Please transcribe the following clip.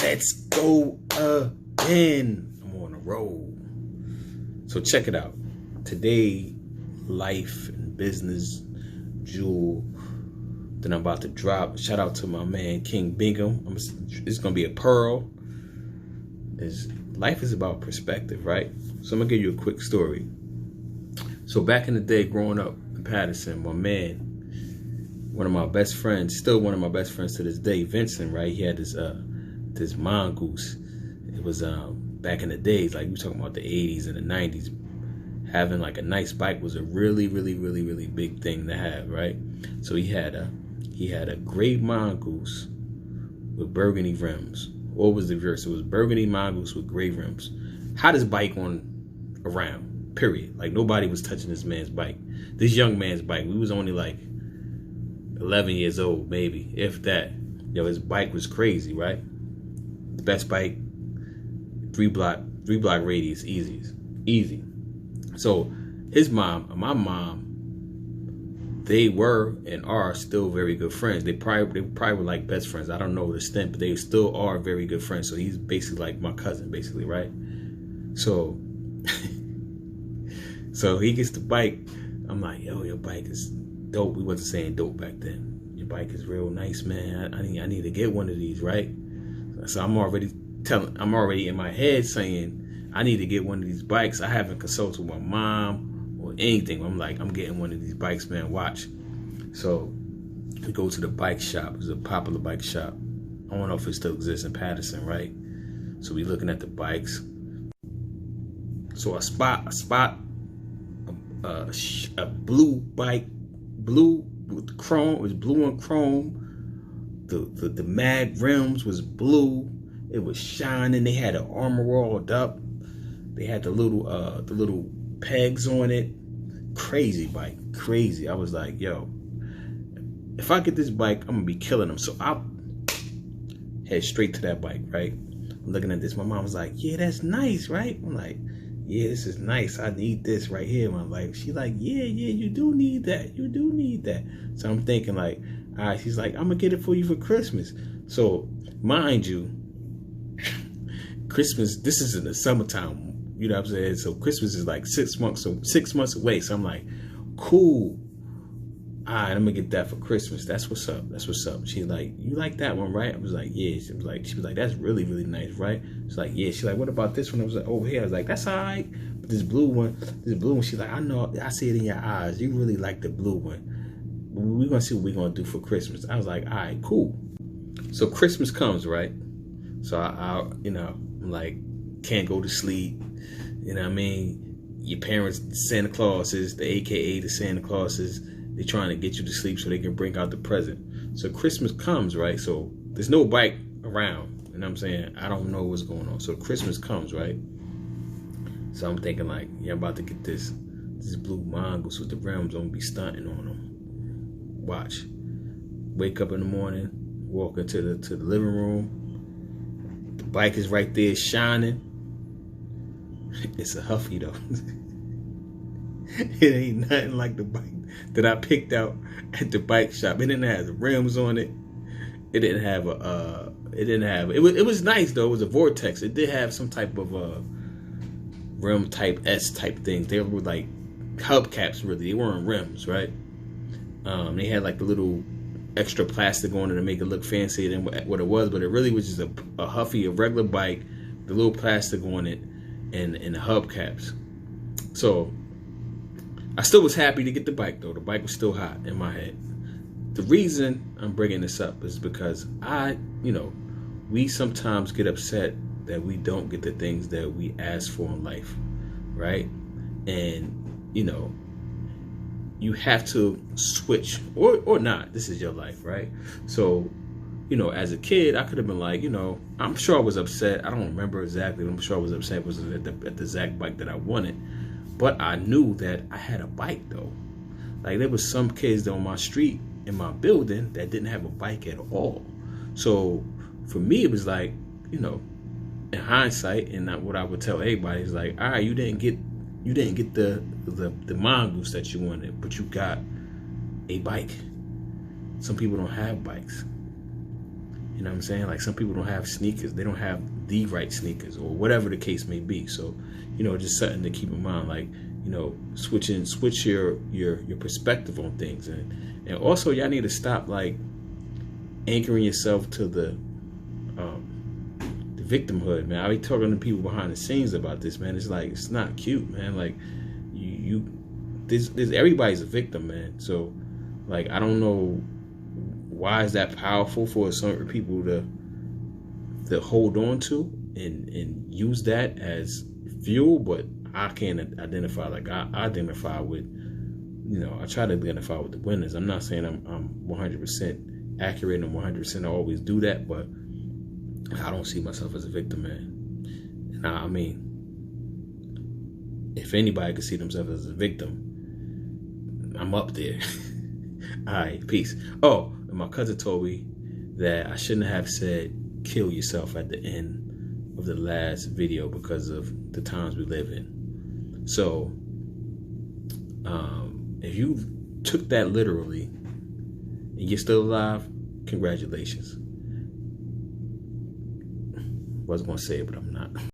Let's go again. I'm on a roll. So check it out. Today, life and business jewel that I'm about to drop. Shout out to my man King Bingham. It's gonna be a pearl. Life is about perspective, right? So I'm gonna give you a quick story. So back in the day, growing up in Patterson, my man, one of my best friends, still one of my best friends to this day, Vincent, right? He had this mongoose. It was back in the days, like we talking about the 80s and the 90s. Having like a nice bike was a really big thing to have, right? So he had a gray mongoose with burgundy rims. What was the verse? It was burgundy mongoose with gray rims. Hottest bike on around, period. Like nobody was touching this man's bike. This young man's bike. We was only like 11 years old, maybe, if that. Yo, his bike was crazy, right? The best bike, three block radius, easy. So his mom and my mom, they were and are still very good friends. They probably were like best friends. I don't know the extent, but they still are very good friends. So he's basically like my cousin, basically, right? So, so he gets the bike. I'm like, yo, your bike is dope. We wasn't saying dope back then. Your bike is real nice, man. I need to get one of these, right? So I'm already in my head saying I need to get one of these bikes. I haven't consulted with my mom or anything. I'm like, I'm getting one of these bikes, man. Watch. So we go to the bike shop. It's a popular bike shop. I don't know if it still exists in Patterson, right? So we looking at the bikes. So I spot a blue bike, blue with chrome. It was blue and chrome. The mag rims was blue. It was shining. They had an armor rolled up. They had the little pegs on it. Crazy bike, crazy. I was like, yo, if I get this bike, I'm gonna be killing them. So I head straight to that bike, right? I'm looking at this. My mom was like, yeah, that's nice, right? I'm like, yeah, this is nice. I need this right here. I'm like, she's like, yeah, you do need that. You do need that. So I'm thinking like, all right, she's like, I'm gonna get it for you for Christmas. So mind you, Christmas, this is in the summertime. You know what I'm saying? So Christmas is like 6 months away. So I'm like, cool. All right, I'm gonna get that for Christmas. That's what's up. That's what's up. She's like, you like that one, right? I was like, yeah. She was like, that's really nice, right? She's like, yeah. She's like, what about this one? I was like, over here. I was like, that's all right. But this blue one, she's like, I know, I see it in your eyes. You really like the blue one. We're gonna see what we're gonna do for Christmas. I was like, all right, cool. So Christmas comes, right? So I I'm like, can't go to sleep. You know what I mean? Your parents, Santa Clauses, the AKA the Santa Clauses, they're trying to get you to sleep so they can bring out the present. So Christmas comes, right? So there's no bike around. You know what I'm saying? I don't know what's going on. So Christmas comes, right? So I'm thinking like, yeah, I'm about to get this blue mongoose with the rims. I'm gonna be stunting on them. Watch. Wake up in the morning, walk into the living room. The bike is right there shining. It's a Huffy though. It ain't nothing like the bike that I picked out at the bike shop. It didn't have the rims on it. It didn't have it was nice though. It was a Vortex. It did have some type of rim type S type things. They were like hubcaps really. They weren't rims, right? They had like the little extra plastic on it to make it look fancier than what it was, but it really was just a Huffy, a regular bike, the little plastic on it, and the hubcaps. So I still was happy to get the bike though. The bike was still hot in my head. The reason I'm bringing this up is because we sometimes get upset that we don't get the things that we ask for in life, right? And you have to switch or not. This is your life, right? So, as a kid, I could have been like, I'm sure I was upset. I don't remember exactly. I'm sure I was upset. It was at the exact bike that I wanted. But I knew that I had a bike though. Like there was some kids on my street in my building that didn't have a bike at all. So for me, it was like, in hindsight, and what I would tell everybody is like, all right, you didn't get the mongoose that you wanted, but you got a bike. Some people don't have bikes. You know what I'm saying? Like some people don't have sneakers. They don't have the right sneakers or whatever the case may be. So, you know, just something to keep in mind. Like, you know, switch your perspective on things. And also y'all need to stop like anchoring yourself to the victimhood, man. I be talking to people behind the scenes about this, man. It's like, it's not cute, man. Like there's everybody's a victim, man. So like, I don't know why is that powerful for certain people to hold on to and use that as fuel, but I can't identify. Like I identify with, you know, I try to identify with the winners. I'm not saying I'm 100% accurate and 100% I always do that, but I don't see myself as a victim, man. And I mean, if anybody could see themselves as a victim, I'm up there. All right, peace. Oh, and my cousin told me that I shouldn't have said kill yourself at the end of the last video because of the times we live in. So, if you took that literally and you're still alive, congratulations. Wasn't gonna say it, but I'm not.